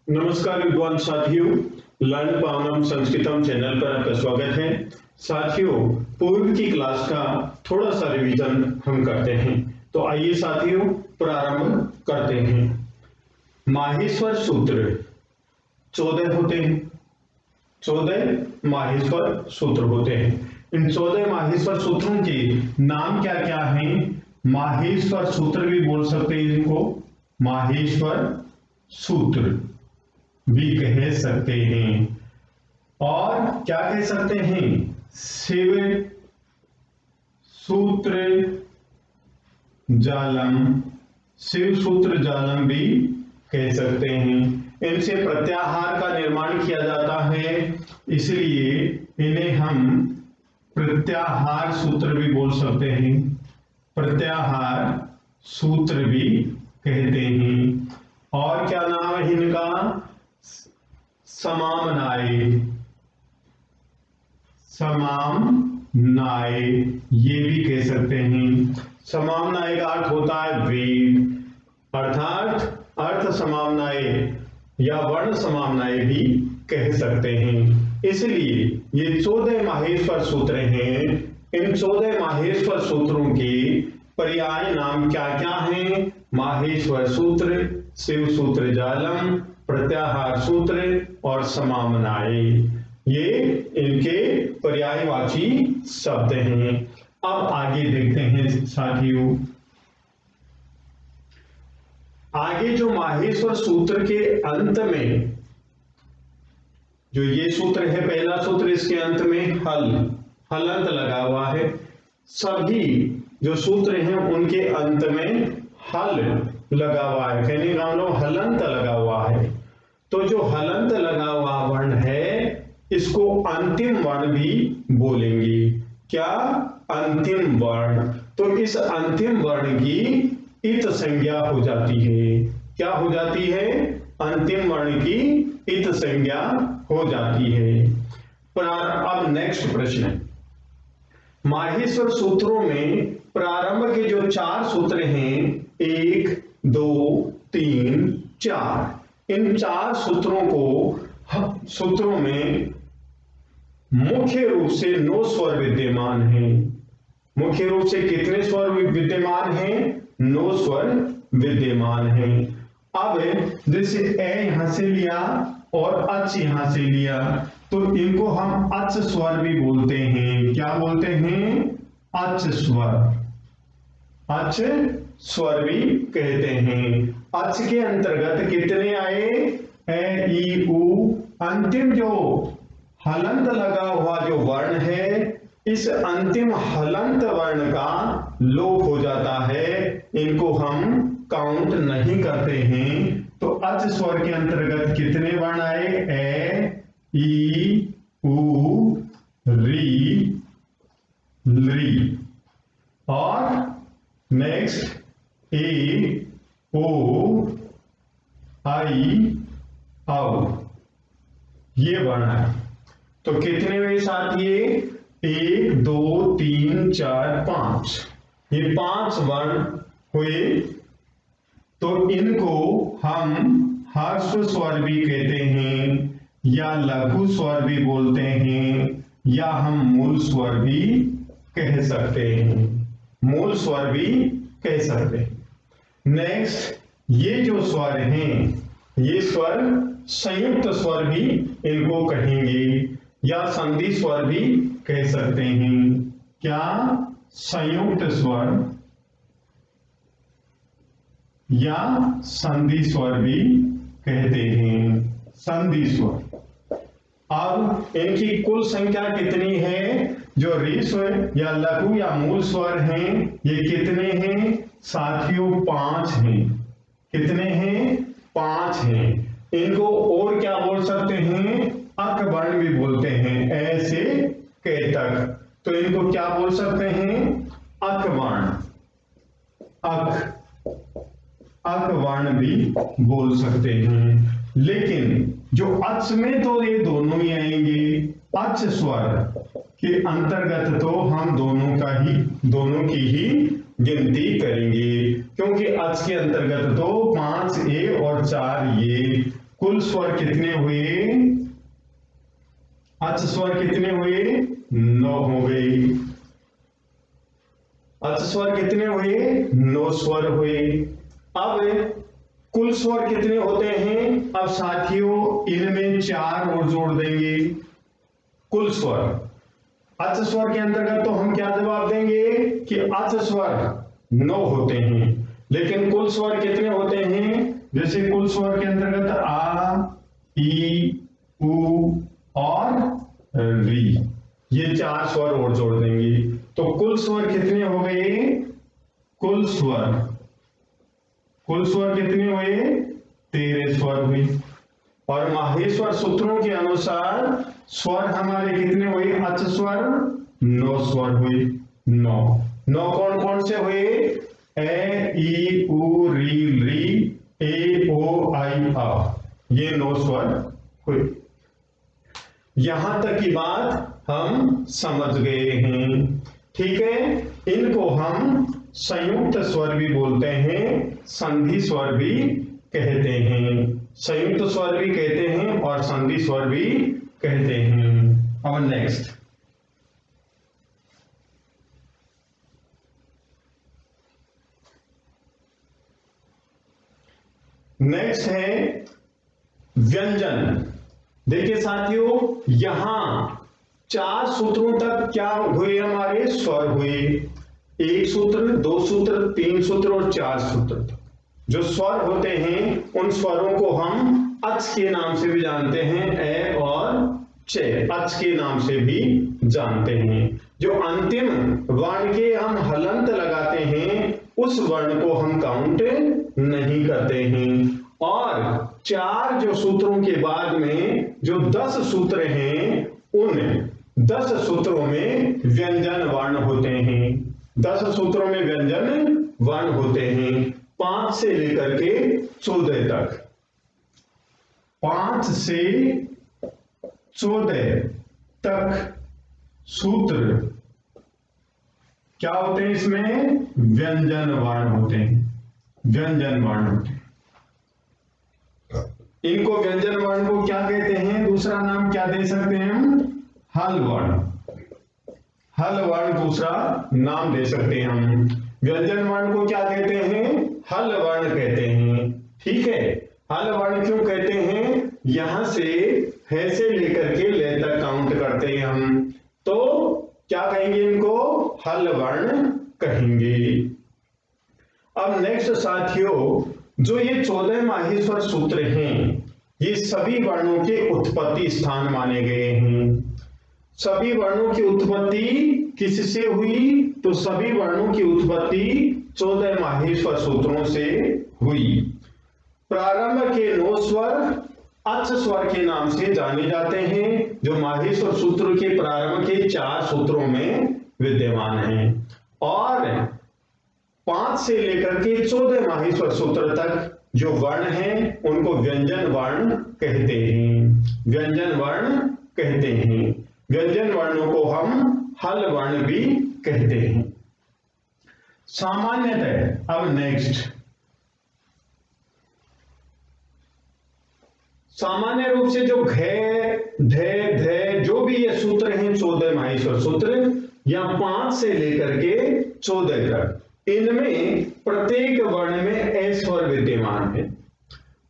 नमस्कार विद्वान साथियों, लर्न पावनम संस्कृतम चैनल पर आपका स्वागत है। साथियों, पूर्व की क्लास का थोड़ा सा रिवीजन हम करते हैं, तो आइए साथियों प्रारंभ करते हैं। माहेश्वर सूत्र 14 होते हैं, 14 माहेश्वर सूत्र होते हैं। इन 14 माहेश्वर सूत्रों के नाम क्या क्या हैं? माहेश्वर सूत्र भी बोल सकते हैं इनको, माहेश्वर सूत्र भी कह सकते हैं, और क्या कह सकते हैं? शिव सूत्र जालम, शिव सूत्र जालम भी कह सकते हैं। इनसे प्रत्याहार का निर्माण किया जाता है, इसलिए इन्हें हम प्रत्याहार सूत्र भी बोल सकते हैं, प्रत्याहार सूत्र भी कहते हैं। और क्या नाम है इनका? समामनाय, समामनाय ये भी कह सकते हैं। समामनाय का अर्थ होता है वेद, अर्थात अर्थ समामनाय या वर्ण समामनाय भी कह सकते हैं। इसलिए ये 14 माहेश्वर सूत्र हैं। इन 14 माहेश्वर सूत्रों के पर्याय नाम क्या क्या हैं? माहेश्वर सूत्र, शिव सूत्र जालम, प्रत्याहार सूत्र और समामनाय, ये इनके पर्यायवाची शब्द हैं। अब आगे देखते हैं साथियों। आगे जो माहेश्वर सूत्र के अंत में जो ये सूत्र है, पहला सूत्र, इसके अंत में हलंत लगा हुआ है। सभी जो सूत्र हैं उनके अंत में हल लगा हुआ है, कहने का मतलब हलंत लगा हुआ है। तो जो हलंत लगा हुआ वर्ण है, इसको अंतिम वर्ण भी बोलेंगे। क्या? अंतिम वर्ण। तो इस अंतिम वर्ण की इत संज्ञा हो जाती है। क्या हो जाती है? अंतिम वर्ण की इत संज्ञा हो जाती है। अब नेक्स्ट प्रश्न है, माहेश्वर सूत्रों में प्रारंभ के जो 4 सूत्र हैं, 1, 2, 3, 4, इन 4 सूत्रों में मुख्य रूप से 9 स्वर विद्यमान हैं। मुख्य रूप से कितने स्वर विद्यमान हैं? 9 स्वर विद्यमान हैं। अब जैसे ए यहां से लिया और अच यहां से लिया, तो इनको हम अच स्वर भी बोलते हैं। क्या बोलते हैं? अच स्वर, अच स्वर भी कहते हैं। अच के अंतर्गत कितने आए? ए, ई, उ। अंतिम जो हलंत लगा हुआ जो वर्ण है, इस अंतिम हलंत वर्ण का लोप हो जाता है, इनको हम काउंट नहीं करते हैं। तो अच स्वर के अंतर्गत कितने वर्ण आए? ए, ई, उ, री, ली। और नेक्स्ट ए, ओ, आई, औ, ये वर्ण है। तो कितने हुए साथ? ये 1, 2, 3, 4, 5, ये 5 वर्ण हुए। तो इनको हम ह्रस्व स्वर भी कहते हैं, या लघु स्वर भी बोलते हैं, या हम मूल स्वर भी कह सकते हैं, मूल स्वर भी कह सकते हैं। नेक्स्ट, ये जो स्वर हैं, ये स्वर संयुक्त स्वर भी इनको कहेंगे, या संधि स्वर भी कह सकते हैं। क्या? संयुक्त स्वर या संधि स्वर भी कहते हैं, संधि स्वर। अब इनकी कुल संख्या कितनी है? जो रीस्वर या लघु या मूल स्वर हैं, ये कितने हैं साथियों? 5 हैं। कितने हैं? 5 हैं। इनको और क्या बोल सकते हैं? अक वर्ण भी बोलते हैं, ए से के तक। तो इनको क्या बोल सकते हैं? अक वर्ण, अक वर्ण भी बोल सकते हैं। लेकिन जो अच में तो ये दोनों ही आएंगे। अच स्वर के अंतर्गत तो हम दोनों की ही गिनती करेंगे, क्योंकि अच के अंतर्गत तो 5 ए और 4 ये, कुल स्वर कितने हुए? अच स्वर कितने हुए? 9 हो गए। अच स्वर कितने हुए? 9 स्वर हुए। अब कुल स्वर कितने होते हैं? अब साथियों इनमें 4 और जोड़ देंगे। कुल स्वर, अच स्वर के अंतर्गत तो हम क्या जवाब देंगे कि अच स्वर 9 होते हैं, लेकिन कुल स्वर कितने होते हैं? जैसे कुल स्वर के अंतर्गत आ, ई, उ और री, ये 4 स्वर और जोड़ देंगे तो कुल स्वर कितने हो गए? कुल स्वर कितने हुए? 13 स्वर हुए। और माहेश्वर सूत्रों के अनुसार स्वर हमारे कितने हुए? अच स्वर 9 स्वर हुए। 9 कौन कौन से हुए? ए, ई, उ, री, ए, ओ, आई, आ, ये 9 स्वर हुए। यहां तक की बात हम समझ गए हैं, ठीक है। इनको हम संयुक्त स्वर भी बोलते हैं, संधि स्वर भी कहते हैं। संयुक्त स्वर भी कहते हैं और संधि स्वर भी कहते हैं। अब नेक्स्ट है व्यंजन। देखिए साथियों, यहां 4 सूत्रों तक क्या हुए? हमारे स्वर हुए। 1 सूत्र, 2 सूत्र, 3 सूत्र और 4 सूत्र तक जो स्वर होते हैं उन स्वरों को हम अच के नाम से भी जानते हैं, ए और चे, अच के नाम से भी जानते हैं। जो अंतिम वर्ण के हम हलंत लगाते हैं उस वर्ण को हम काउंट नहीं करते हैं। और 4 जो सूत्रों के बाद में जो 10 सूत्र हैं उन 10 सूत्रों में व्यंजन वर्ण होते हैं। 10 सूत्रों में व्यंजन वर्ण होते हैं 5 से लेकर के 14 तक। 5 से 14 तक सूत्र क्या होते हैं? इसमें व्यंजन वर्ण होते हैं। व्यंजन वर्ण होते हैं। इनको व्यंजन वर्ण को क्या कहते हैं? दूसरा नाम क्या दे सकते हैं हम? हल वर्ण। हल वर्ण दूसरा नाम दे सकते हैं हम। व्यंजन वर्ण को क्या कहते हैं? हल वर्ण कहते हैं, ठीक है। हल वर्ण क्यों कहते हैं? यहां से है से लेकर के ले तक काउंट करते हैं हम, तो क्या कहेंगे? इनको हल वर्ण कहेंगे। अब नेक्स्ट साथियों, जो ये 14 माहेश्वर सूत्र हैं ये सभी वर्णों के उत्पत्ति स्थान माने गए हैं। सभी वर्णों की उत्पत्ति किससे हुई? तो सभी वर्णों की उत्पत्ति 14 माहेश्वर सूत्रों से हुई। प्रारंभ के 9 स्वर अच स्वर के नाम से जाने जाते हैं जो माहेश्वर सूत्र के प्रारंभ के 4 सूत्रों में विद्यमान हैं। और 5 से लेकर के 14 माहेश्वर सूत्र तक जो वर्ण हैं उनको व्यंजन वर्ण कहते हैं। व्यंजन वर्ण कहते हैं। व्यंजन वर्णों को हम हल वर्ण भी कहते हैं। सामान्यतः अब नेक्स्ट, सामान्य रूप से जो घे, धे, धे जो भी ये सूत्र हैं 14 माहेश्वर सूत्र या 5 से लेकर के 14 तक, इनमें प्रत्येक वर्ण में ए स्वर विद्यमान है।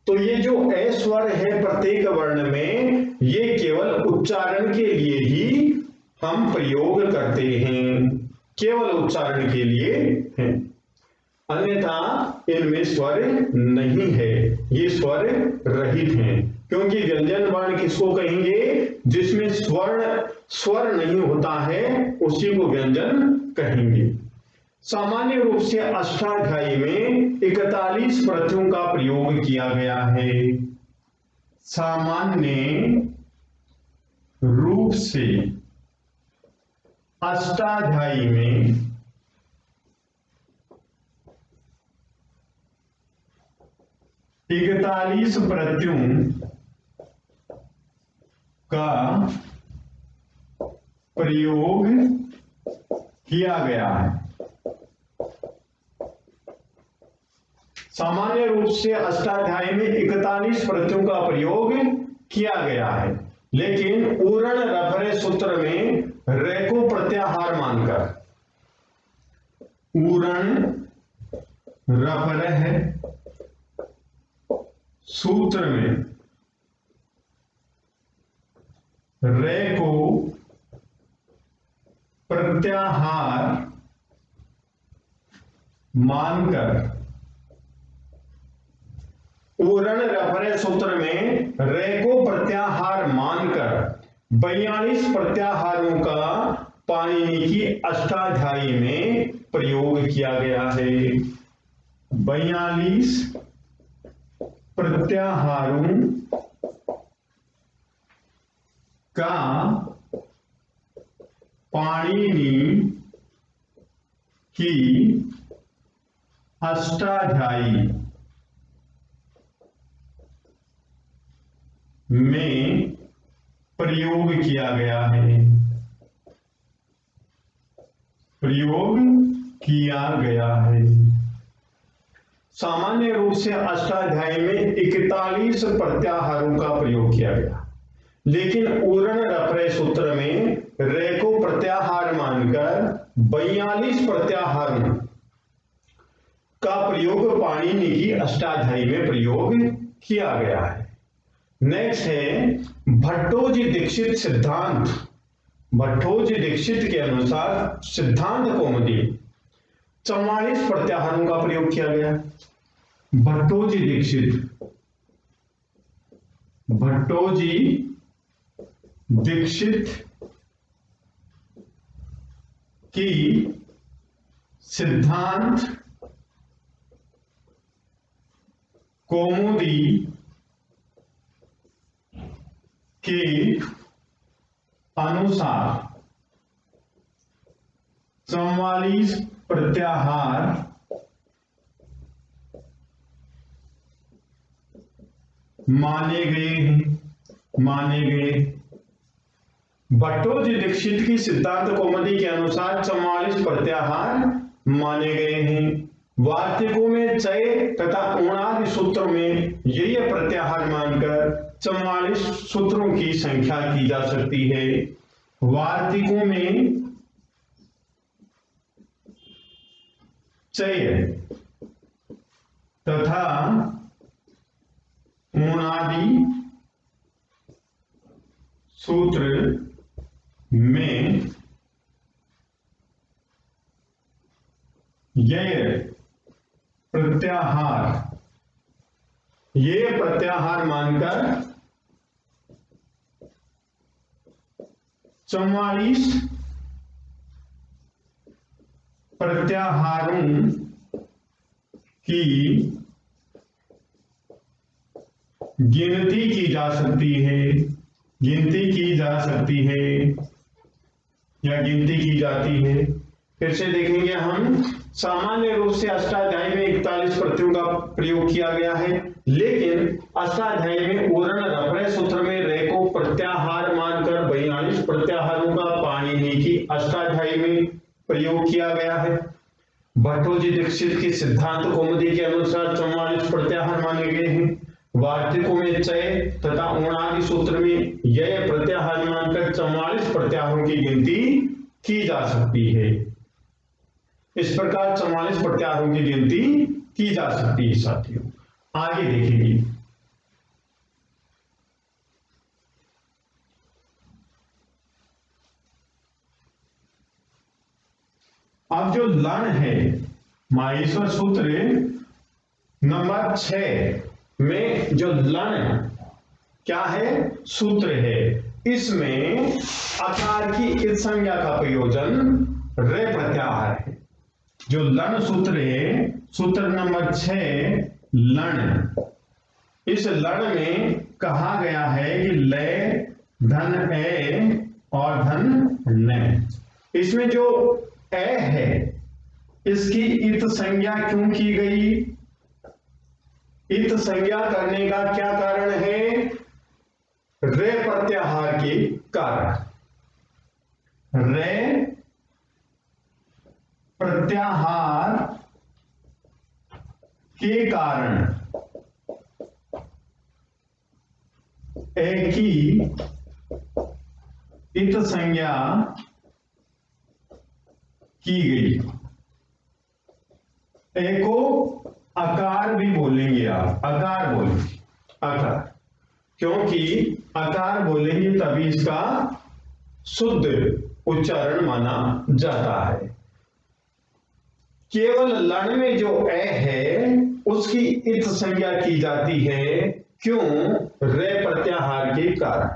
तो ये जो ए स्वर है प्रत्येक वर्ण में, ये केवल उच्चारण के लिए ही हम प्रयोग करते हैं, केवल उच्चारण के लिए है, अन्यथा इनमें स्वर नहीं है, ये स्वर रहित हैं। क्योंकि व्यंजन वर्ण किसको कहेंगे? जिसमें स्वर नहीं होता है उसी को व्यंजन कहेंगे। सामान्य रूप से अष्टाध्यायी में 41 प्रत्ययों का प्रयोग किया गया है। सामान्य रूप से अष्टाध्यायी में 41 प्रत्ययों का प्रयोग किया गया है। सामान्य रूप से अष्टाध्यायी में 41 प्रत्ययों का प्रयोग किया गया है, लेकिन उरण रफरे सूत्र में रे को प्रत्याहार मानकर, उरण रफरे सूत्र में रे को प्रत्याहार मानकर, उरण रफरे सूत्र में रे को प्रत्याहार मानकर 42 प्रत्याहारों का पाणिनि की अष्टाध्यायी में प्रयोग किया गया है। 42 प्रत्याहारों का पाणिनि की अष्टाध्यायी में प्रयोग किया गया है, प्रयोग किया गया है। सामान्य रूप से अष्टाध्यायी में 41 प्रत्याहारों का प्रयोग किया गया, लेकिन उरण रफरे सूत्र में रे को प्रत्याहार मानकर 42 प्रत्याहारों का प्रयोग पाणिनि की अष्टाध्यायी में प्रयोग किया गया है। नेक्स्ट है भट्टोजी दीक्षित सिद्धांत। भट्टोजी दीक्षित के अनुसार सिद्धांत कौमुदी 44 प्रत्याहारों का प्रयोग किया गया। भट्टोजी दीक्षित की सिद्धांत कौमुदी के अनुसार 44 प्रत्याहार माने गए। भट्टोजी दीक्षित की सिद्धांत कौमुदी के अनुसार 44 प्रत्याहार माने गए हैं। वार्तिकों में चय तथा उणादि सूत्रों में ये प्रत्याहार मानकर 44 सूत्रों की संख्या की जा सकती है। वार्तिकों में चय तथा उणादि सूत्र में ये प्रत्याहार मानकर 44 प्रत्याहारों की गिनती की जा सकती जाती है। फिर से देखेंगे हम, सामान्य रूप से अष्टाध्यायी में 41 प्रत्ययों का प्रयोग किया गया है, लेकिन अष्टाध्यायी में उरण रफरे सूत्र में रे को प्रत्याहार मानकर 42 प्रत्याहारों का पाणिनि की अष्टाध्यायी में प्रयोग किया गया है। भट्टोजी दीक्षित की सिद्धांत कौमुदी के अनुसार 44 प्रत्याहार माने गए हैं। वार्तिकों में चय तथा उणादि सूत्र में यह प्रत्याहार मानकर 44 प्रत्याहारों की गिनती की जा सकती है। इस प्रकार 44 प्रत्याहारों की गिनती की जा सकती है। साथियों, आगे देखेंगे। अब जो लण है, माहेश्वर सूत्र नंबर 6 में जो लण क्या है, सूत्र है, इसमें आकार की इस संज्ञा का प्रयोजन रे प्रत्याहार है। जो लण सूत्र है, सूत्र नंबर 6 लण, इस लण में कहा गया है कि लय धन ए और धन न। इसमें जो ए है, इसकी इत संज्ञा क्यों की गई? इत संज्ञा करने का क्या कारण है? रे प्रत्याहार के कारण। रे प्रत्याहार के कारण ए की इत संज्ञा की गई। ए को आकार भी बोलेंगे आप, आकार बोलेंगे, आकार, क्योंकि आकार बोलेंगे तभी इसका शुद्ध उच्चारण माना जाता है। केवल लण में जो ए है उसकी इत संज्ञा की जाती है, क्यों? रे प्रत्याहार के कारण,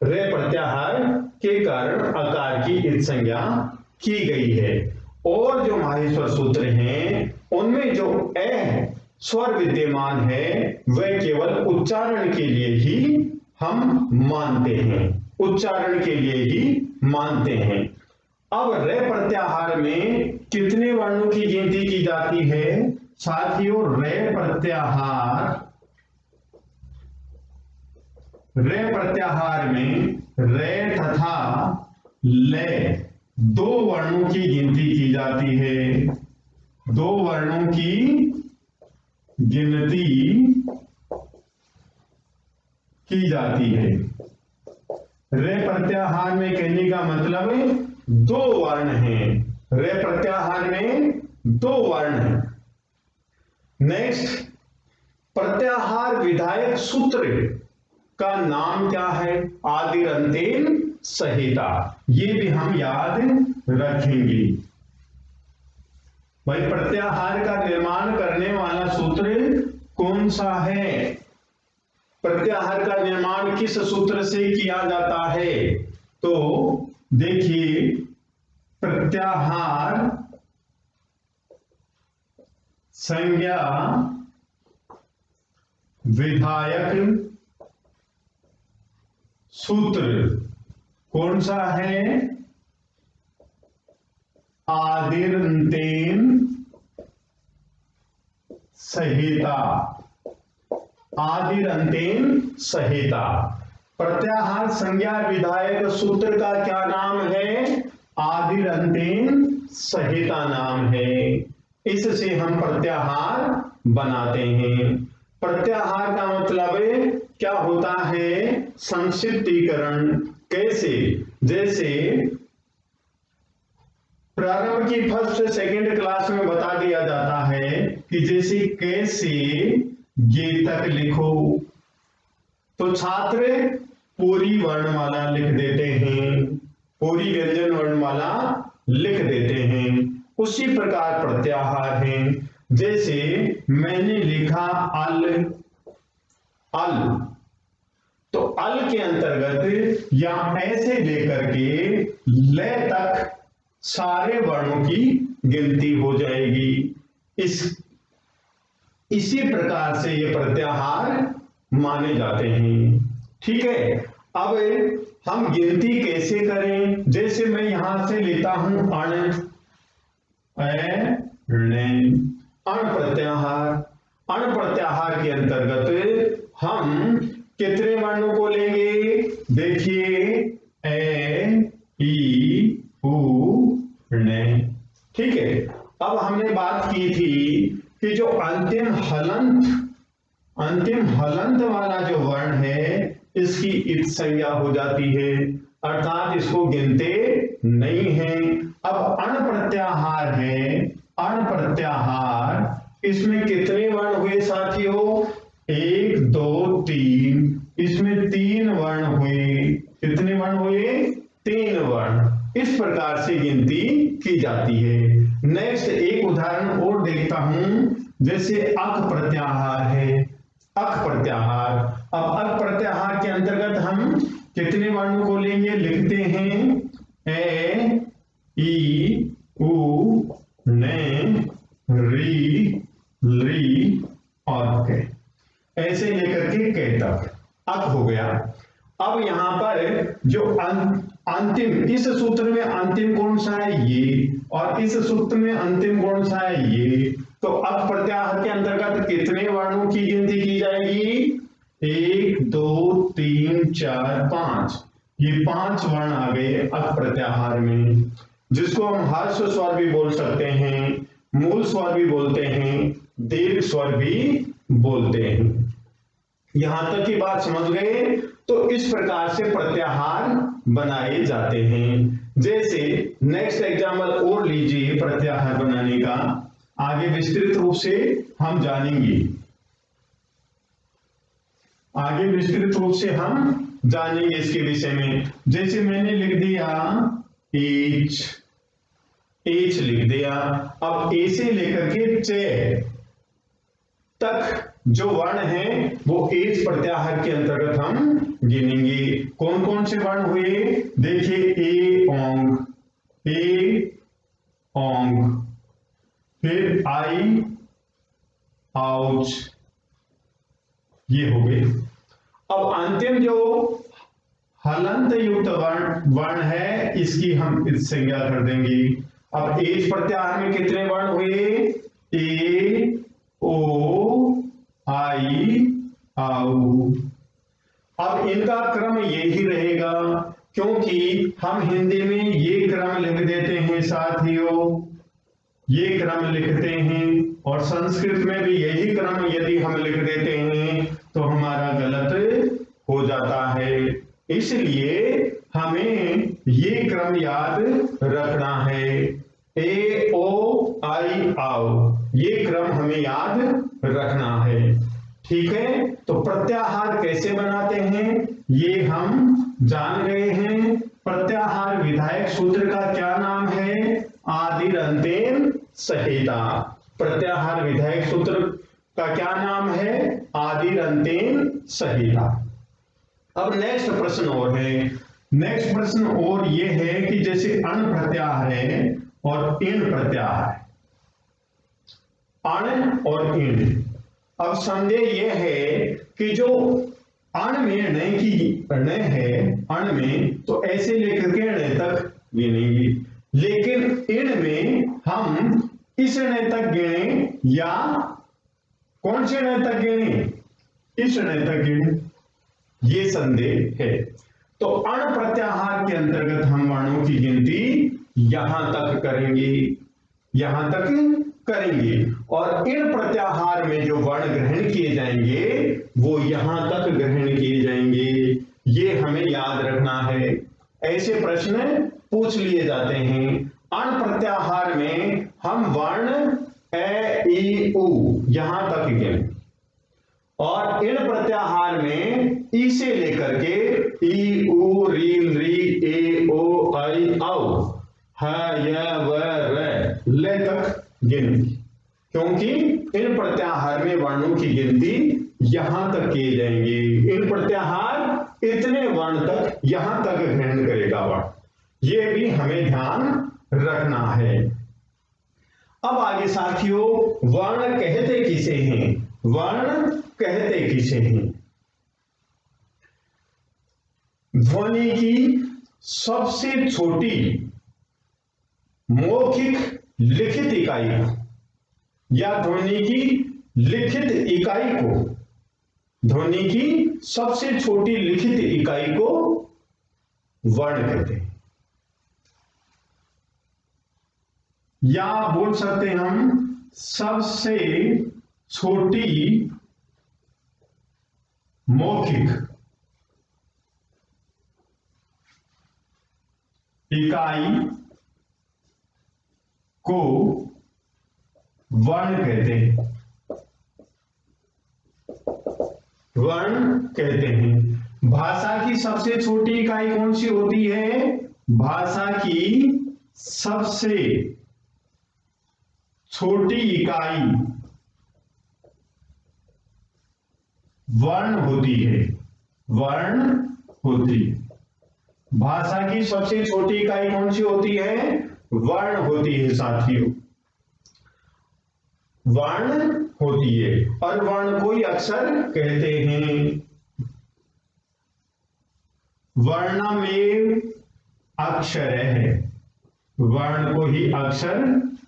रे प्रत्याहार के कारण आकार की इत संज्ञा की गई है। और जो माहेश्वर सूत्र हैं उनमें जो ए स्वर विद्यमान है वह केवल उच्चारण के लिए ही हम मानते हैं, उच्चारण के लिए ही मानते हैं। अब रे प्रत्याहार में कितने वर्णों की गिनती की जाती है साथियों? रे प्रत्याहार में रे तथा ले दो वर्णों की गिनती की जाती है, दो वर्णों की गिनती की जाती है। रे प्रत्याहार में कहने का मतलब है दो वर्ण हैं, रे प्रत्याहार में दो वर्ण हैं। नेक्स्ट, प्रत्याहार विधायक सूत्र का नाम क्या है? आदिर अंतेन संहिता। ये भी हम याद रखेंगे। भाई प्रत्याहार का निर्माण करने वाला सूत्र कौन सा है? प्रत्याहार का निर्माण किस सूत्र से किया जाता है? तो देखिए, प्रत्याहार संज्ञा विधायक सूत्र कौन सा है? आदिरंतेन संहिता, आदिरंतेन संहिता। प्रत्याहार संज्ञा विधायक सूत्र का क्या नाम है? आदिरंतेन संहिता नाम है। इससे हम प्रत्याहार बनाते हैं। प्रत्याहार का मतलब क्या होता है? संक्षिप्तीकरण। कैसे? जैसे प्रारंभ की फर्स्ट सेकंड क्लास में बता दिया जाता है कि जैसे कैसे ये तक लिखो, तो छात्र पूरी वर्णमाला लिख देते हैं, पूरी व्यंजन वर्णमाला लिख देते हैं। उसी प्रकार प्रत्याहार है। जैसे मैंने लिखा अल, अल, तो अल के अंतर्गत या ऐसे लेकर के ले तक सारे वर्णों की गिनती हो जाएगी। इसी प्रकार से ये प्रत्याहार माने जाते हैं। ठीक है, अब हम गिनती कैसे करें? जैसे मैं यहां से लेता हूं अण, अण प्रत्याहार। अण प्रत्याहार के अंतर्गत हम कितने वर्णों को लेंगे? देखिए, ए, ई, उ, ने। ठीक है, अब हमने बात की थी कि जो अंतिम हलंत वाला जो वर्ण है इसकी इत संज्ञा हो जाती है, अर्थात इसको गिनते नहीं है। अब अण प्रत्याहार है, अण प्रत्याहार, इसमें कितने वर्ण हुए साथियों? 1, 2, 3, इसमें 3 वर्ण हुए। कितने वर्ण हुए? 3 वर्ण। इस प्रकार से गिनती की जाती है। नेक्स्ट एक उदाहरण और देखता हूं, जैसे अक प्रत्याहार है, अक प्रत्याहार। अब अक प्रत्याहार के अंतर्गत हम कितने वर्णों को लेंगे? लिखते हैं ए, ई, उ, ने, री, ली और के। ऐसे लेकर के के तक अक हो गया। अब यहां पर जो अंतिम, इस सूत्र में अंतिम कौन सा है? ये, और इस सूत्र में अंतिम कौन सा है? ये। तो अक प्रत्याहार के अंतर्गत कितने वर्णों की गिनती की जाएगी? 1, 2, 3, 4, 5। ये 5 वर्ण आ गए अक प्रत्याहार में, जिसको हम हर्ष स्वर भी बोल सकते हैं, मूल स्वर भी बोलते हैं। दीर्घ स्वर भी बोलते हैं। यहां तक की बात समझ गए? तो इस प्रकार से प्रत्याहार बनाए जाते हैं। जैसे नेक्स्ट एग्जाम्पल और लीजिए प्रत्याहार बनाने का, आगे विस्तृत रूप से हम जानेंगे। आगे विस्तृत रूप से हम जानेंगे इसके विषय में। जैसे मैंने लिख दिया एच, एच लिख दिया। अब ए से लेकर के चे तक जो वर्ण है वो एच प्रत्याहार के अंतर्गत हम गिनेंगे। कौन कौन से वर्ण हुए? देखिए ए ओंग, ए ओंग, फिर आई आउच, ये हो गए। अब अंतिम जो हलंत युक्त वर्ण है इसकी हम संज्ञा कर देंगे। अब एच प्रत्याहार में कितने वर्ण हुए? ए ओ आई आउ। अब इनका क्रम यही रहेगा, क्योंकि हम हिंदी में ये क्रम लिख देते हैं साथियों, ये क्रम लिखते हैं, और संस्कृत में भी यही क्रम यदि हम लिख देते हैं तो हमारा गलत हो जाता है। इसलिए हमें ये क्रम याद रखना है। ए ओ आई आओ, ये क्रम हमें याद रखना है। ठीक है, तो प्रत्याहार कैसे बनाते हैं ये हम जान गए हैं। प्रत्याहार विधायक सूत्र का क्या नाम है? आदिर अंतेन सहेता। प्रत्याहार विधायक सूत्र का क्या नाम है? आदिर अंतेन सहेता। अब नेक्स्ट प्रश्न और है। नेक्स्ट प्रश्न और ये है कि जैसे अण प्रत्याहार है और इण प्रत्याहार है, अण और इण। अब संदेह यह है कि जो अण में ण की ण है, अण में तो ऐसे लेकर के ण तक गिनेंगे, लेकिन इण में हम इस ण तक गिने या कौन से ण तक गिने? इस ण तक गिने, ये संदेह है। तो अण प्रत्याहार के अंतर्गत हम वर्णों की गिनती यहां तक करेंगे, यहां तक करेंगे, और इण प्रत्याहार में जो वर्ण ग्रहण किए जाएंगे वो यहां तक ग्रहण किए जाएंगे। ये हमें याद रखना है। ऐसे प्रश्न पूछ लिए जाते हैं। अण प्रत्याहार में हम वर्ण ए ई उ यहां तक गिने, और इण प्रत्याहार में ई से लेकर के ई उ रील री ए ओ आई औ ह य व र ले तक गिनेंगे, क्योंकि इन प्रत्याहार में वर्णों की गिनती यहां तक किए जाएंगे। इन प्रत्याहार इतने वर्ण तक यहां तक ग्रहण करेगा वर्ण, ये भी हमें ध्यान रखना है। अब आगे साथियों, वर्ण कहते किसे हैं? वर्ण कहते किसे हैं? ध्वनि की सबसे छोटी मौखिक लिखित इकाई को, या ध्वनि की लिखित इकाई को, ध्वनि की सबसे छोटी लिखित इकाई को वर्ण कहते हैं, या बोल सकते हैं हम सबसे छोटी मौखिक इकाई को वर्ण कहते हैं, वर्ण कहते हैं। भाषा की सबसे छोटी इकाई कौन सी होती है? भाषा की सबसे छोटी इकाई वर्ण होती है, वर्ण होती है। भाषा की सबसे छोटी इकाई कौन सी होती है? वर्ण होती है साथियों, वर्ण होती है। और वर्ण को ही अक्षर कहते हैं। वर्णमेव अक्षर है, वर्ण को ही अक्षर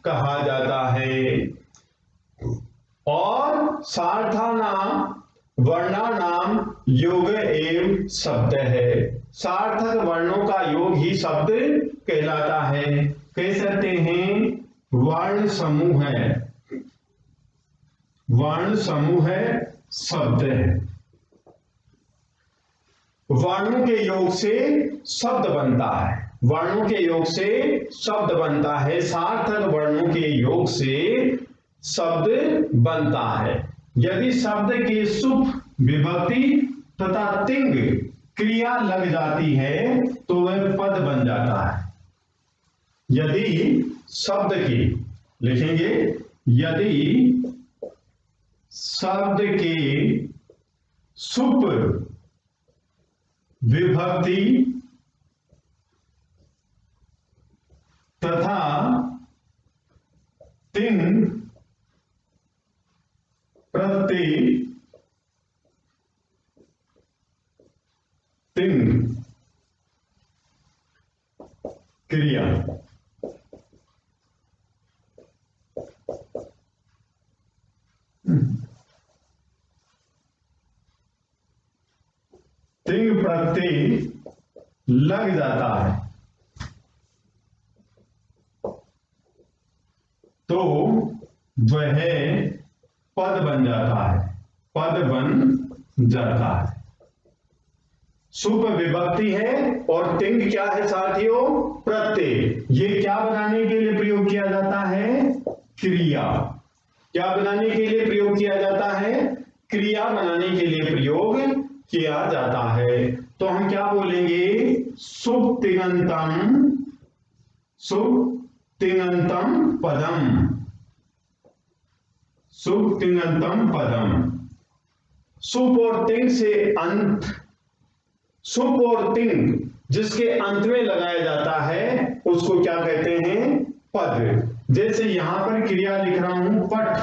कहा जाता है। और सार्थानाम वर्णानाम योग एव शब्द है, सार्थक वर्णों का योग ही शब्द कहलाता है। कह सकते हैं वर्ण समूह है, वर्ण समूह है, शब्द है। वर्णों के योग से शब्द बनता है, वर्णों के योग से शब्द बनता है, सार्थक वर्णों के योग से शब्द बनता है। यदि शब्द के सुप, विभक्ति तथा तिंग क्रिया लग जाती है तो वह पद बन जाता है। यदि शब्द की, लिखेंगे, यदि शब्द के सुप, विभक्ति तथा तिंग प्रत्यय तिंग क्रिया तिंग प्रत्यय लग जाता है तो वह पद बन जाता है, पद बन जाता है। सुप विभक्ति है और तिंग क्या है साथियों? प्रत्यय। ये क्या बनाने के लिए प्रयोग किया जाता है? क्रिया। क्या बनाने के लिए प्रयोग किया जाता है? क्रिया बनाने के लिए प्रयोग किया जाता है। तो हम क्या बोलेंगे? सुप तिङन्तम्, सुप तिङन्तम् पदम, सुप तिङन्तम् पदम। सुप और तिंग से अंत, सुप और तिंग जिसके अंत में लगाया जाता है उसको क्या कहते हैं? पद। जैसे यहां पर क्रिया लिख रहा हूं, पठ।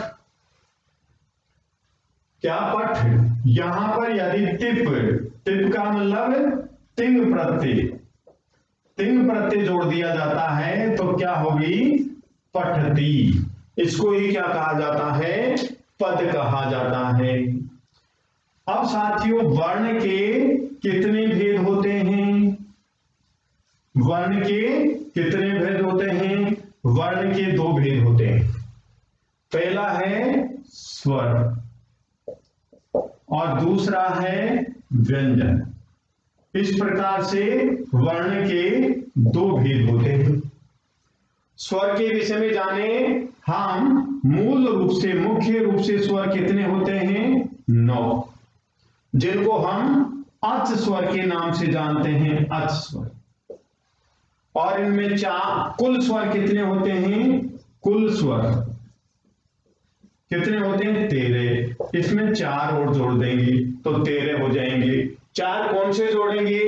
क्या पठ? यहां पर यदि टिप, टिप का मतलब तिंग प्रत्यय, तिंग प्रत्यय जोड़ दिया जाता है तो क्या होगी? पठती। इसको ही क्या कहा जाता है? पद कहा जाता है। अब साथियों, वर्ण के कितने भेद होते हैं? वर्ण के कितने भेद होते हैं? वर्ण के दो भेद होते हैं। पहला है स्वर और दूसरा है व्यंजन। इस प्रकार से वर्ण के दो भेद होते हैं। स्वर के विषय में जाने हम मूल रूप से, मुख्य रूप से स्वर कितने होते हैं? 9, जिनको हम अच स्वर के नाम से जानते हैं, अच स्वर। और इनमें कुल स्वर कितने होते हैं? कुल स्वर कितने होते हैं? 13। इसमें 4 और जोड़ देंगे तो 13 हो जाएंगे। 4 कौन से जोड़ेंगे?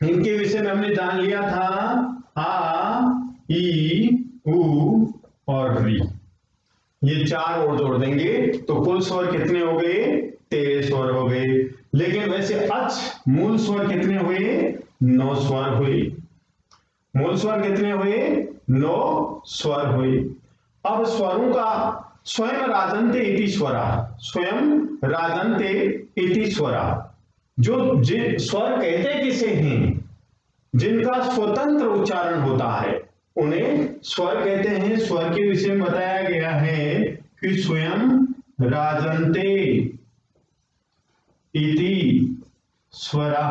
इनके विषय में हमने जान लिया था, आ, ई, उ और री। ये 4 और जोड़ देंगे तो कुल स्वर कितने हो गए? 13 स्वर हो गए। लेकिन वैसे अच मूल स्वर कितने हुए? 9 स्वर हुए। मूल स्वर कितने हुए? 9 स्वर हुए। अब स्वरों का स्वयं राजन्ते इति स्वरा, स्वयं राजन्ते इति स्वरा। जो स्वर कहते किसे हैं? जिनका स्वतंत्र उच्चारण होता है उन्हें स्वर कहते हैं। स्वर के विषय में बताया गया है कि स्वयं राजन्ते इति स्वरा।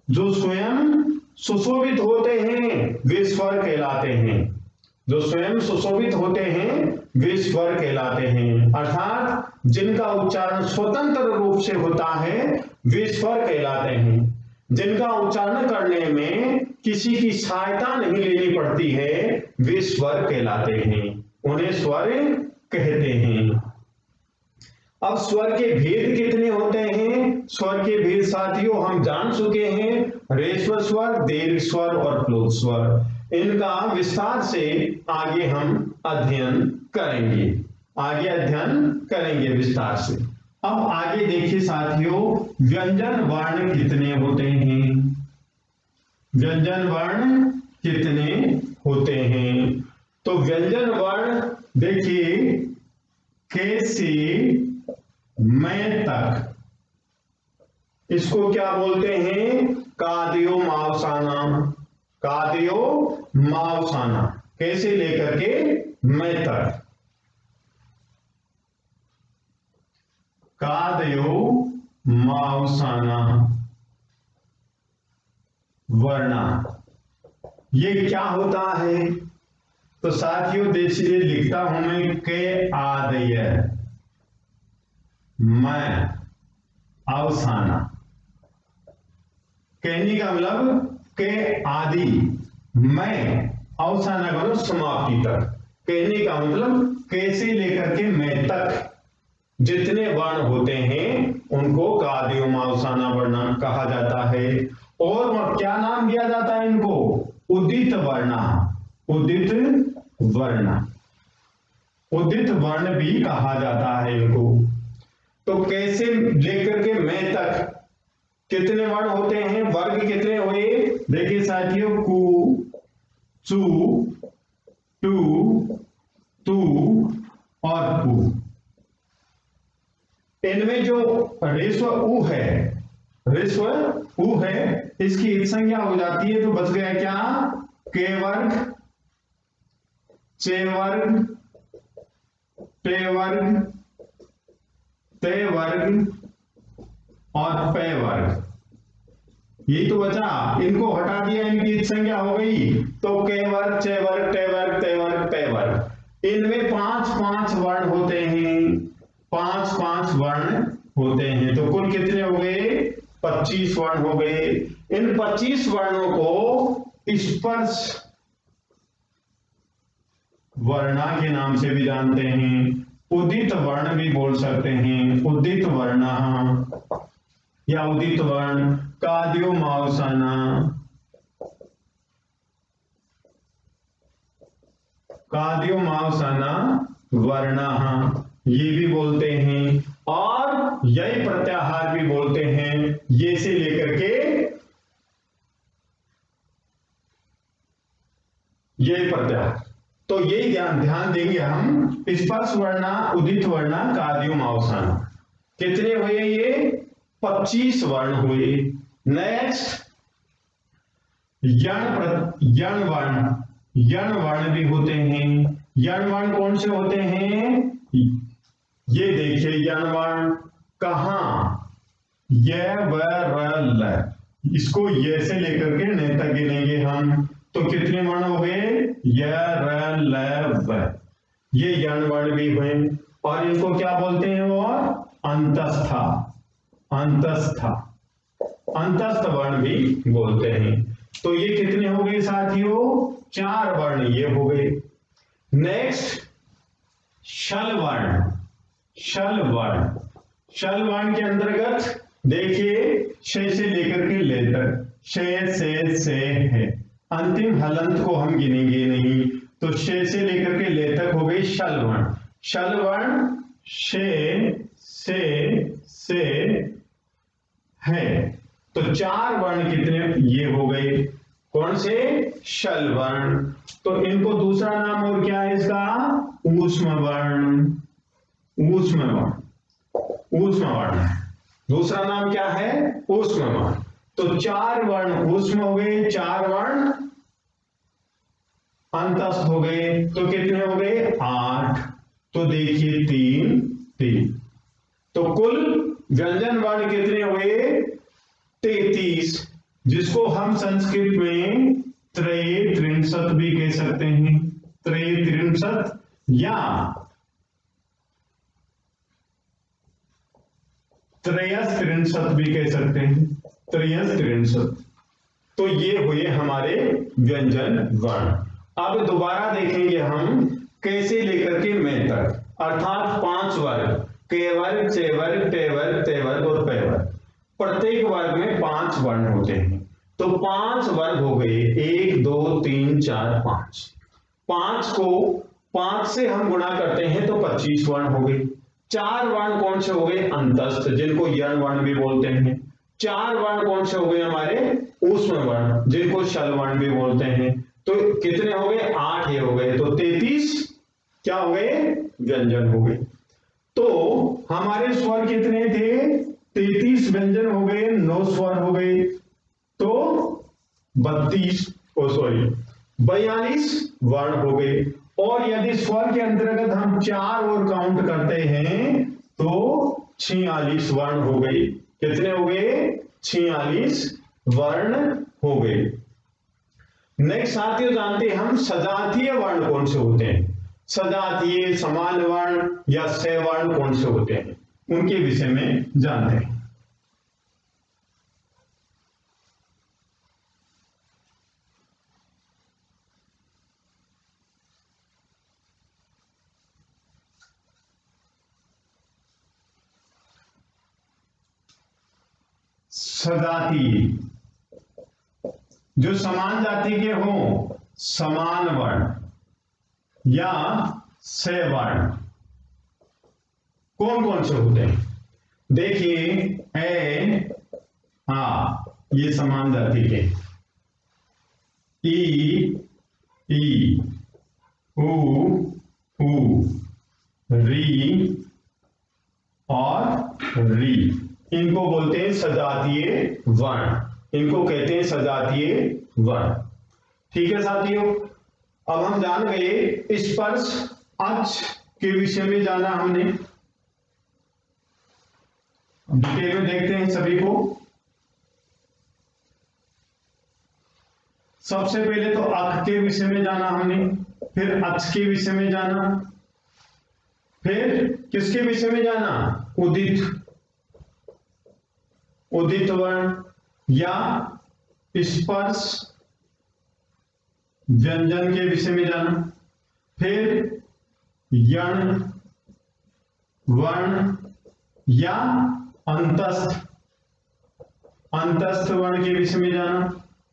जो स्वयं सुशोभित होते हैं वे स्वर कहलाते हैं। जो स्वयं सुशोभित होते हैं वे स्वर कहलाते हैं। अर्थात जिनका उच्चारण स्वतंत्र रूप से होता है वे स्वर कहलाते हैं। जिनका उच्चारण करने में किसी की सहायता नहीं लेनी पड़ती है वे स्वर कहलाते हैं, उन्हें स्वर कहते हैं। अब स्वर के भेद कितने होते हैं? स्वर के भेद साथियों हम जान चुके हैं, ह्रस्व स्वर, दीर्घ स्वर और प्लुत स्वर। इनका विस्तार से आगे हम अध्ययन करेंगे, आगे अध्ययन करेंगे विस्तार से। अब आगे देखिए साथियों, व्यंजन वर्ण कितने होते हैं? व्यंजन वर्ण कितने होते हैं? तो व्यंजन वर्ण देखिए, कैसे मैं तक, इसको क्या बोलते हैं? कादयो मावसाना, कादयो मावसाना। कैसे लेकर के मैं तक। कादयो मावसाना वर्णा। ये क्या होता है? तो साथियों देखिए, लिखता हूं मैं के आदय मैं अवसाना। कहने का मतलब के आदि मैं अवसाना करो समाप्ति तक। कहने का मतलब कैसे लेकर के मैं तक जितने वर्ण होते हैं उनको कादियो अवसाना वर्ण कहा जाता है। और क्या नाम दिया जाता है इनको? उदित वर्ण। उदित वर्ण, उदित वर्ण भी कहा जाता है इनको। तो कैसे लेकर के मैं तक कितने वर्ण होते हैं? वर्ग कितने हुए? देखिए साथियों, कु, चू, टू, तू और पू। इनमें जो ऋस्व उ है, ऋस्व उ है, इसकी एक संज्ञा हो जाती है तो बच गया क्या? के वर्ग, चे वर्ग, टे वर्ग, ते वर्ग और पे वर्ग। यही तो बचा। इनको हटा दिया, इनकी एक संज्ञा हो गई तो के वर्ग, चे वर्ग, टे वर्ग, ते वर्ग, पे वर्ग। इनमें 5-5 वर्ण होते हैं, 5-5 वर्ण होते हैं। तो कुल कितने हो गए? 25 वर्ण हो गए। इन 25 वर्णों को स्पर्श वर्णा के नाम से भी जानते हैं, उदित वर्ण भी बोल सकते हैं। उदित वर्ण या उदित वर्ण, कादियो मावसाना, कादियो मावसाना वर्ण ये भी बोलते हैं। और यही प्रत्याहार भी बोलते हैं, ये से लेकर के ये प्रत्याहार। तो यही ध्यान देंगे हम। स्पर्श वर्णा, उदित वर्णा, कादियो मावसाना कितने हुए? ये 25 वर्ण हुए। नेक्स्ट यण वर्ण, यण वर्ण भी होते हैं। यण वर्ण कौन से होते हैं? ये देखिए यण वर्ण कहां? य व र ल, इसको ये से लेकर के न तक गिनेंगे हम। तो कितने वर्ण हो गए? य र ल व। ये यण वर्ण भी हुए। और इनको क्या बोलते हैं? वो अंतस्था, अंतस्था, अंतस्थ वर्ण भी बोलते हैं। तो ये कितने हो गए साथियों? 4 वर्ण ये हो गए। नेक्स्ट शल वर्ण, शल वर्ण। शल वर्ण के अंतर्गत देखिए शे से लेकर के ले तक, शे से है। अंतिम हलंत को हम गिनेंगे नहीं, तो शे से लेकर के ले तक हो गई शल वर्ण। शल वर्ण शे से है। तो 4 वर्ण कितने ये हो गए? कौन से? शल वर्ण। तो इनको दूसरा नाम और क्या है इसका? ऊष्म वर्ण, ऊष्म वर्ण, ऊष्म वर्ण। दूसरा नाम क्या है? ऊष्म वर्ण। तो 4 वर्ण ऊष्म हो गए, 4 वर्ण अंतस्थ हो गए। तो कितने हो गए? 8। तो देखिए 3 3। तो कुल व्यंजन वर्ण कितने हुए? 33, जिसको हम संस्कृत में त्रयत्रिंशत् भी कह सकते हैं। त्रयत्रिंशत् या त्रयस्त्रिंशत् भी कह सकते हैं। त्रयस्त्रिंशत्। तो ये हुए हमारे व्यंजन वर्ण। अब दोबारा देखेंगे हम कैसे लेकर के मैं तक, अर्थात 5 वर्ग, के वर्ग, चे वर्ग, टे वर्ग, ते वर्ग और पे वर्ग। प्रत्येक वर्ग में 5 वर्ण होते हैं। तो 5 वर्ग हो गए, 1 2 3 4 5। 5 को 5 से हम गुणा करते हैं तो 25 वर्ण हो गए। 4 वर्ण कौन से हो गए? अंतस्थ, जिनको यण वर्ण भी बोलते हैं। 4 वर्ण कौन से हो गए हमारे? ऊष्म वर्ण, जिनको शल वर्ण भी बोलते हैं। तो कितने हो गए? 8 ये हो गए। तो 33 क्या हो गए? व्यंजन हो गए। तो हमारे स्वर कितने थे? 33 व्यंजन हो गए, 9 स्वर हो गए। तो 42 वर्ण हो गए। और यदि स्वर के अंतर्गत हम 4 और काउंट करते हैं तो 46 वर्ण हो गए। कितने हो गए? 46 वर्ण हो गए। नेक्स्ट साथियों जानते हैं हम सजातीय वर्ण कौन से होते हैं। सजातीय, समान वर्ण या सवर्ण कौन से होते हैं, उनके विषय में जानते हैं। सजातीय, जो समान जाति के हों, समान वर्ण या सवर्ण, कौन कौन से होते हैं? देखिए ए आ, ये समान जाति के, ई ई, ऊ री और री, इनको बोलते हैं सजातीय वर्ण। इनको कहते हैं सजातीय वर्ण। ठीक है साथियों, अब हम जान गए स्पर्श अच के विषय में जाना हमने। डिटेल में देखते हैं सभी को। सबसे पहले तो अख के विषय में जाना हमने, फिर अच के विषय में जाना, फिर किसके विषय में जाना? उदित, उदित वर्ण या स्पर्श व्यंजन के विषय में जाना, फिर यण वर्ण या अंतस्थ, अंतस्थ वर्ण के विषय में जाना,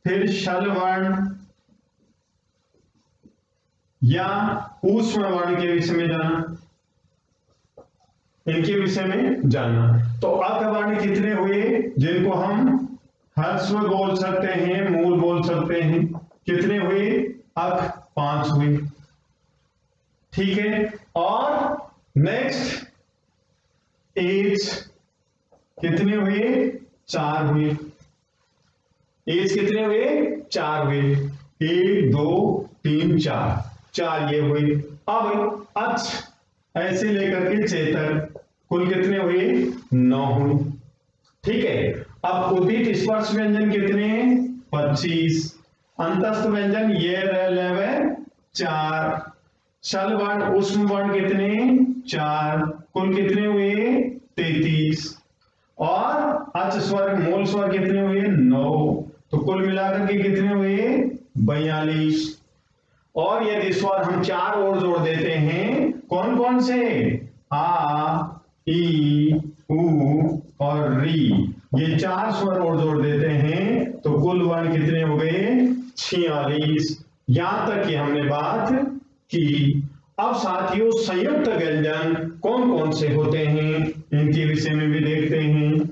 फिर शल वर्ण या ऊष्म वर्ण के विषय में जाना, इनके विषय में जानना। तो अक वर्ण कितने हुए जिनको हम ह्रस्व बोल सकते हैं, मूल बोल सकते हैं? कितने हुए? अक 5 हुए। ठीक है, और नेक्स्ट एज कितने हुए? 4 हुए। एज कितने हुए? 4 हुए। 1 2 3 4, 4 ये हुए। अब अच ऐसे लेकर के चेतक कुल कितने हुए? 9 हुए। ठीक है, अब उदित स्पर्श व्यंजन कितने? 25। अंतस्थ व्यंजन ये 11, 4। शल वर्ण ऊष्म वर्ण कितने? 4, कुल कितने हुए? 33। और अच स्वर मूल स्वर कितने हुए? 9, तो कुल मिलाकर के कितने हुए? 42। और यदि स्वर हम 4 और जोड़ देते हैं, कौन कौन से? आ, ई, ऊ और री, ये 4 स्वर और जोड़ देते हैं तो कुल वर्ण कितने हो गए? 46। यहां तक की हमने बात की। अब साथियों संयुक्त व्यंजन कौन कौन से होते हैं, इनके विषय में भी देखते हैं।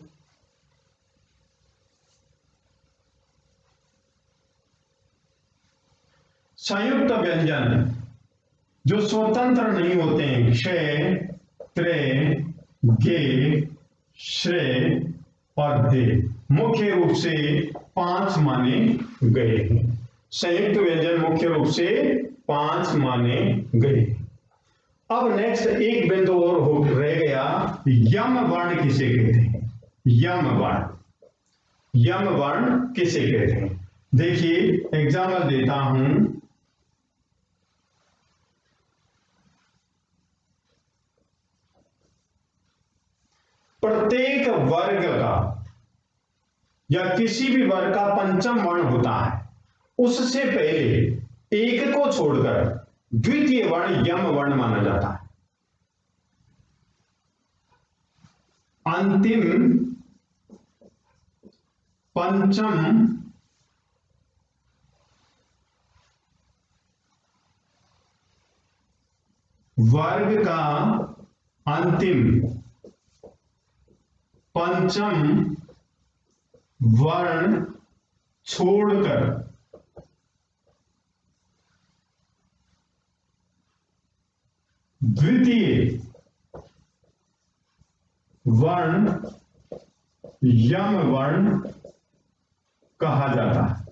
संयुक्त व्यंजन जो स्वतंत्र नहीं होते हैं, क्षय, त्रय, गे, श्रेय और दे, मुख्य रूप से 5 माने गए हैं। संयुक्त व्यंजन मुख्य रूप से 5 माने गए। अब नेक्स्ट एक बिंदु और रह गया, यम वर्ण किसे कहते हैं? यम वर्ण, यम वर्ण किसे कहते हैं? देखिए एग्जाम्पल देता हूं। प्रत्येक वर्ग का या किसी भी वर्ग का पंचम वर्ण होता है, उससे पहले एक को छोड़कर द्वितीय वर्ण यम वर्ण माना जाता है। अंतिम पंचम वर्ग का अंतिम पंचम वर्ण छोड़कर द्वितीय वर्ण यम वर्ण कहा जाता है।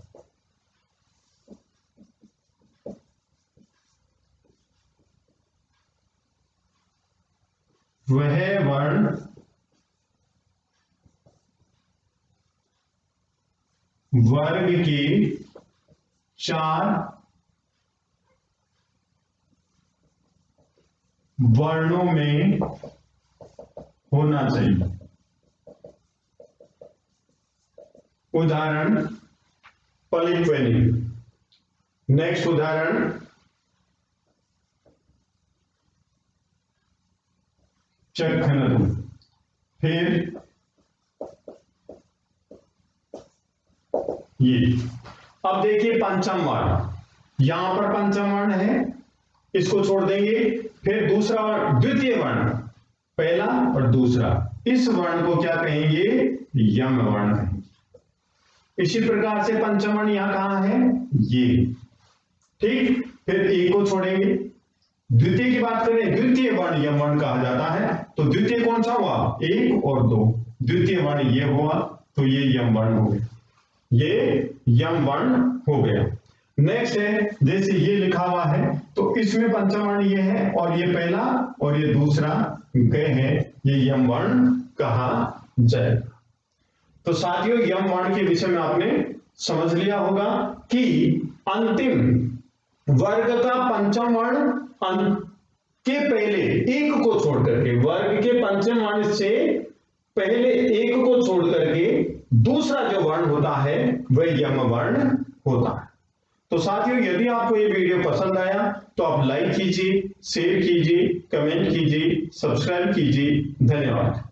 वह वर्ण वर्ग के 4 वर्णों में होना चाहिए। उदाहरण पॉलीक्वेनिक। नेक्स्ट उदाहरण चखनदु। फिर ये अब देखिए पंचम वर्ण, यहां पर पंचम वर्ण है, इसको छोड़ देंगे। फिर दूसरा वर्ण, द्वितीय वर्ण, पहला और दूसरा, इस वर्ण को क्या कहेंगे? यम वर्ण कहेंगे। इसी प्रकार से पंचम वर्ण यहां कहां है? ये, ठीक। फिर एक को छोड़ेंगे। द्वितीय की बात करें, द्वितीय वर्ण यम वर्ण कहा जाता है। तो द्वितीय कौन सा हुआ? 1 और 2। द्वितीय वर्ण ये हुआ, तो ये यम वर्ण हो गया, ये यम वर्ण हो गया। नेक्स्ट है, जैसे ये लिखा हुआ है, तो इसमें पंचम वर्ण ये है, और ये पहला और ये दूसरा गए हैं, ये यम वर्ण कहा जाएगा। तो साथियों, यम वर्ण के विषय में आपने समझ लिया होगा कि अंतिम वर्ग का पंचम वर्ण के पहले एक को छोड़ करके, वर्ग के पंचम वर्ण से पहले एक को छोड़ करके दूसरा जो वर्ण होता है वह यम वर्ण होता है। तो साथियों, यदि आपको ये वीडियो पसंद आया तो आप लाइक कीजिए, शेयर कीजिए, कमेंट कीजिए, सब्सक्राइब कीजिए। धन्यवाद।